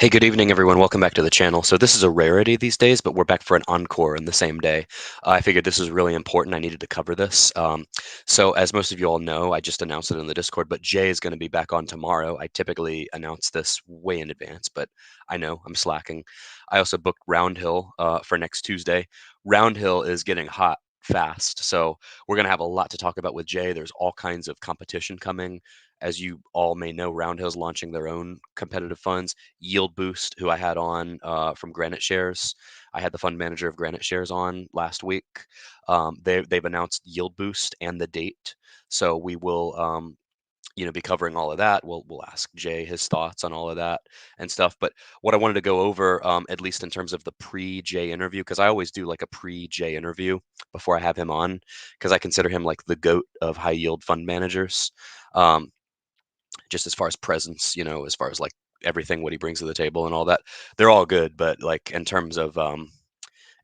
Hey, good evening, everyone. Welcome back to the channel. So this is a rarity these days, but we're back for an encore in the same day. I figured this was really important. I needed to cover this. So as most of you all know, I just announced it in the Discord, but Jay is going to be back on tomorrow. I typically announce this way in advance, but I know I'm slacking. I also booked Roundhill for next Tuesday. Roundhill is getting hot fast, so we're going to have a lot to talk about with Jay. There's all kinds of competition coming. As you all may know, Roundhill's launching their own competitive funds. Yield Boost, who I had on from Granite Shares. I had the fund manager of Granite Shares on last week. They've announced Yield Boost and the date, so we will be covering all of that. We'll ask Jay his thoughts on all of that and stuff. But what I wanted to go over, at least in terms of the pre-Jay interview, because I always do like a pre-Jay interview before I have him on, because I consider him like the GOAT of high yield fund managers. Um, just as far as presence, as far as like everything what he brings to the table and all that. They're all good, but like in terms of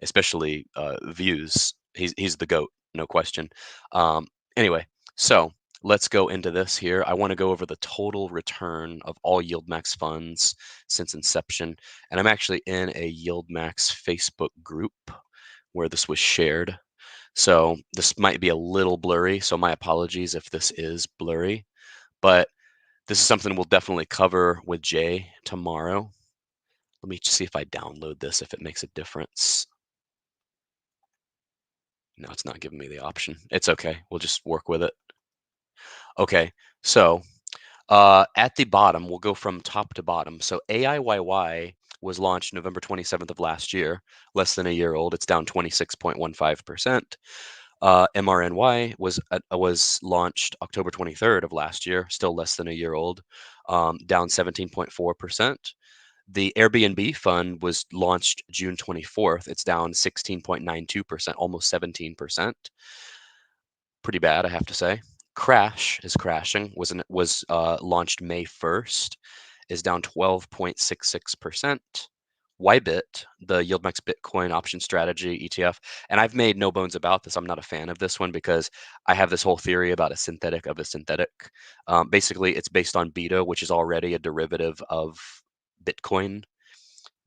especially views, he's the goat, no question. Um, anyway, so let's go into this here. I want to go over the total return of all YieldMax funds since inception, and I'm actually in a YieldMax Facebook group where this was shared. So this might be a little blurry, so my apologies if this is blurry, but this is something we'll definitely cover with Jay tomorrow. Let me see if I download this, if it makes a difference. No, it's not giving me the option. It's okay. We'll just work with it. Okay, so at the bottom, we'll go from top to bottom. So AIYY was launched November 27th of last year, less than a year old. It's down 26.15%. MRNY was launched October 23rd of last year, still less than a year old, down 17.4%. The Airbnb fund was launched June 24th. It's down 16.92%, almost 17%. Pretty bad, I have to say. Crash is crashing. Was launched May 1st. Is down 12.66%. Ybit, the YieldMax Bitcoin option strategy ETF, and I've made no bones about this. I'm not a fan of this one because I have this whole theory about a synthetic of a synthetic. Basically, it's based on BITO, which is already a derivative of Bitcoin.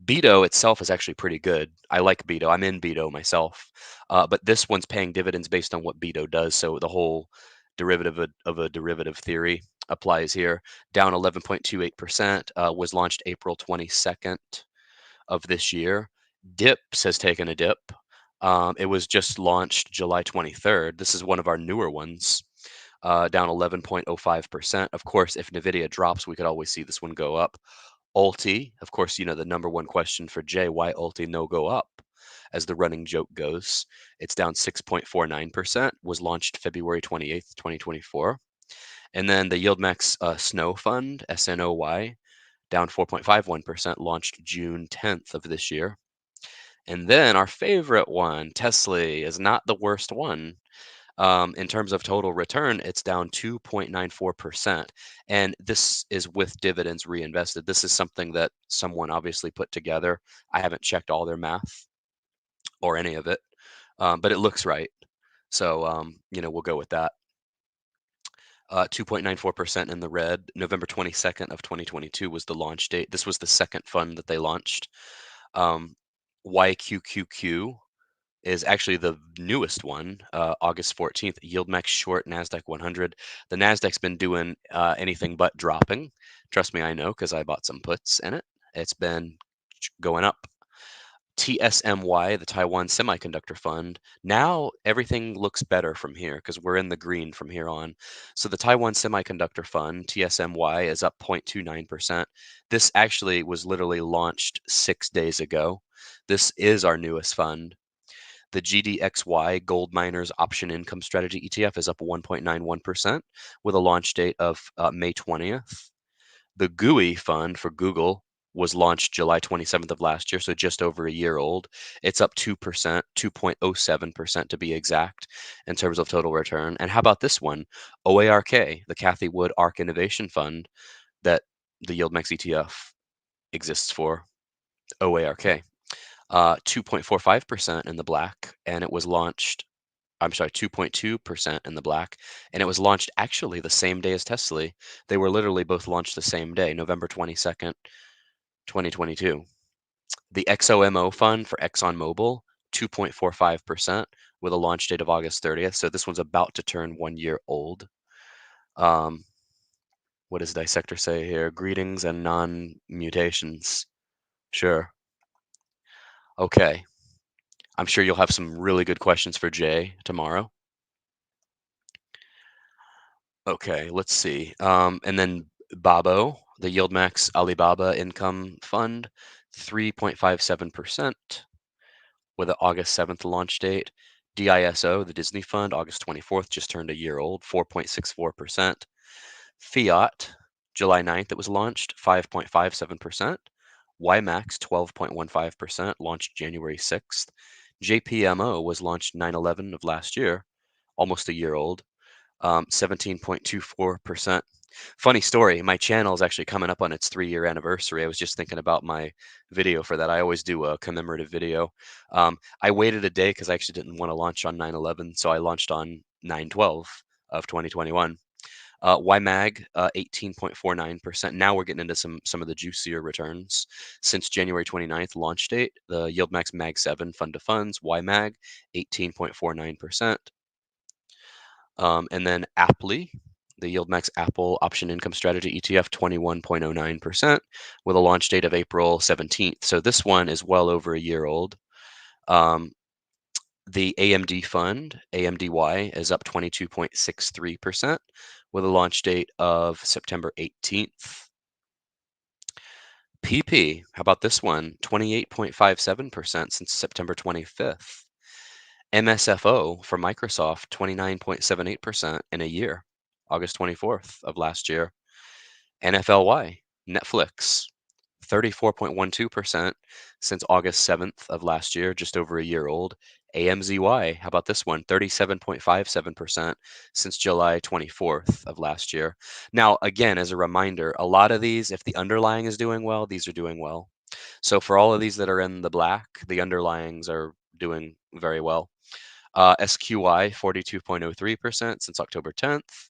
BITO itself is actually pretty good. I like BITO. I'm in BITO myself. But this one's paying dividends based on what BITO does. So the whole derivative of a derivative theory applies here. Down 11.28%, was launched April 22nd of this year. Dips has taken a dip. It was just launched July 23rd. This is one of our newer ones, down 11.05%. Of course, if NVIDIA drops, we could always see this one go up. Ulti, of course, the number one question for Jay, why Ulti no go up? As the running joke goes, it's down 6.49%, was launched February 28th, 2024. And then the YieldMax Snow Fund, SNOY, down 4.51%, launched June 10th of this year. And then our favorite one, Tesla, is not the worst one. In terms of total return, it's down 2.94%. And this is with dividends reinvested. This is something that someone obviously put together. I haven't checked all their math or any of it, but it looks right. So, we'll go with that. 2.94% in the red. November 22nd of 2022 was the launch date. This was the second fund that they launched. YQQQ is actually the newest one, August 14th, YieldMax Short NASDAQ 100. The NASDAQ's been doing anything but dropping. Trust me, I know, because I bought some puts in it. It's been going up. TSMY, the Taiwan Semiconductor Fund. Now everything looks better from here because we're in the green from here on. So the Taiwan Semiconductor Fund, TSMY, is up 0.29%. This actually was literally launched 6 days ago. This is our newest fund. The GDXY Gold Miners Option Income Strategy ETF is up 1.91% with a launch date of May 20th. The GUI fund for Google was launched July 27th of last year, so just over a year old. It's up 2%, 2.07% to be exact, in terms of total return. And how about this one? OARK, the Kathy Wood ARK Innovation Fund that the YieldMax ETF exists for, OARK. 2.45% in the black, and it was launched. I'm sorry, 2.2% in the black, and it was launched actually the same day as Tesla. They were literally both launched the same day, November 22nd, 2022. The XOMO fund for ExxonMobil, 2.45% with a launch date of August 30th. So this one's about to turn 1 year old. Um, what does Dissector say here? Greetings and non-mutations. Sure. Okay. I'm sure you'll have some really good questions for Jay tomorrow. Okay, let's see. And then Babo, the YieldMax Alibaba Income Fund, 3.57% with an August 7th launch date. DISO, the Disney Fund, August 24th, just turned a year old, 4.64%. Fiat, July 9th, it was launched, 5.57%. YMAX, 12.15%, launched January 6th. JPMO was launched 9/11 of last year, almost a year old, 17.24%. Funny story, my channel is actually coming up on its 3-year anniversary. I was just thinking about my video for that. I always do a commemorative video. I waited a day because I actually didn't want to launch on 9/11, so I launched on 9/12 of 2021. YMAG, 18.49%. Now we're getting into some of the juicier returns. Since January 29th launch date, the YieldMax Mag 7 fund to funds, YMAG, 18.49%. And then Aptly, the YieldMax Apple Option Income Strategy ETF, 21.09% with a launch date of April 17th. So this one is well over a year old. The AMD fund, AMDY, is up 22.63% with a launch date of September 18th. PP, how about this one? 28.57% since September 25th. MSFO for Microsoft, 29.78% in a year, August 24th of last year. NFLY, Netflix, 34.12% since August 7th of last year, just over a year old. AMZY, how about this one? 37.57% since July 24th of last year. Now, again, as a reminder, a lot of these, if the underlying is doing well, these are doing well. So for all of these that are in the black, the underlyings are doing very well. SQY, 42.03% since October 10th.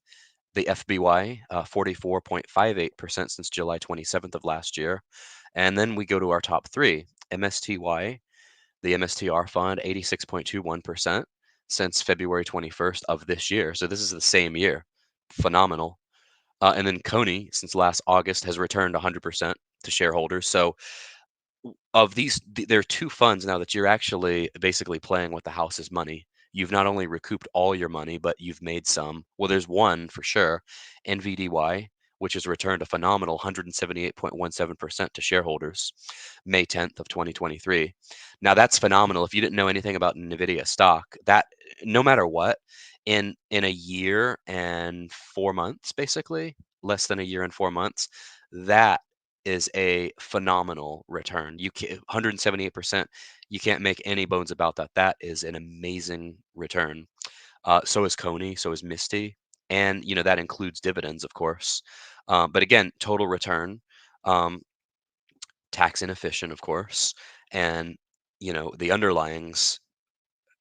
The FBY, 44.58% since July 27th of last year. And then we go to our top three. MSTY, the MSTR fund, 86.21% since February 21st of this year. So this is the same year. Phenomenal. And then Coney, since last August, has returned 100% to shareholders. So of these, there are two funds now that you're actually basically playing with the house's money. You've not only recouped all your money, but you've made some. Well, there's one for sure, NVDY, which has returned a phenomenal 178.17% to shareholders, May 10th of 2023. Now that's phenomenal. If you didn't know anything about Nvidia stock, that no matter what, in a year and 4 months, basically less than a year and 4 months, that is a phenomenal return. You can 178%. You can't make any bones about that. That is an amazing return. So is Coney. So is Misty, and that includes dividends, of course. But again, total return, um, tax inefficient, of course, and the underlyings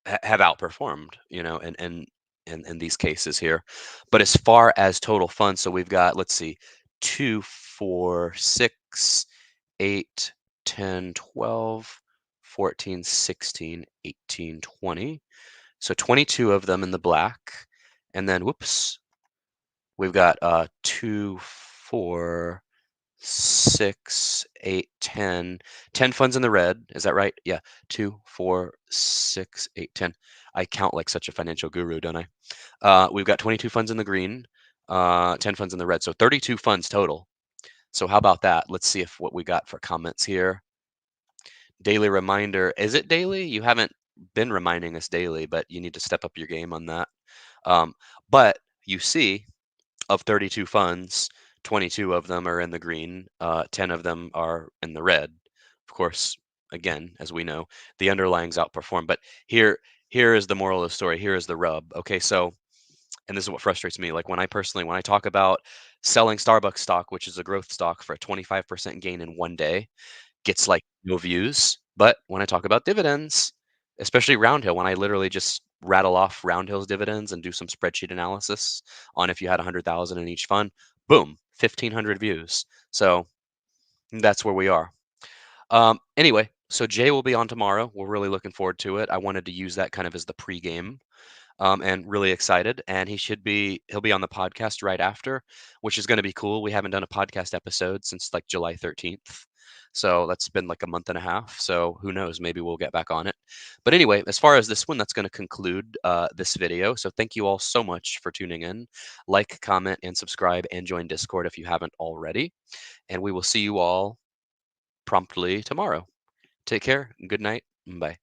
have outperformed. In these cases here. But as far as total funds, so we've got, let's see, 2, 4, 6, 8, 10, 12, 14, 16, 18, 20. So 22 of them in the black. And then, whoops, we've got 2, 4, 6, 8, 10. 10 funds in the red. Is that right? Yeah. 2, 4, 6, 8, 10. I count like such a financial guru, don't I? We've got 22 funds in the green, 10 funds in the red. So 32 funds total. So how about that? Let's see if what we got for comments here. Daily reminder. Is it daily? You haven't been reminding us daily, but you need to step up your game on that. Um, but you see, of 32 funds, 22 of them are in the green, 10 of them are in the red. Of course, again, as we know, the underlyings outperform. But here is the moral of the story. Here is the rub. Okay, so, and this is what frustrates me. Like when I talk about selling Starbucks stock, which is a growth stock, for a 25% gain in one day, gets like no views. But when I talk about dividends, especially Roundhill, when I literally just rattle off Roundhill's dividends and do some spreadsheet analysis on if you had 100,000 in each fund, boom, 1,500 views. So that's where we are. Anyway, so Jay will be on tomorrow. We're really looking forward to it. I wanted to use that kind of as the pregame, and really excited. And he'll be on the podcast right after, which is going to be cool. We haven't done a podcast episode since like July 13th. So that's been like a month and a half. So who knows? Maybe we'll get back on it. But anyway, as far as this one, that's going to conclude this video. So thank you all so much for tuning in. Like, comment, and subscribe, and join Discord if you haven't already. And we will see you all promptly tomorrow. Take care. Good night. Bye.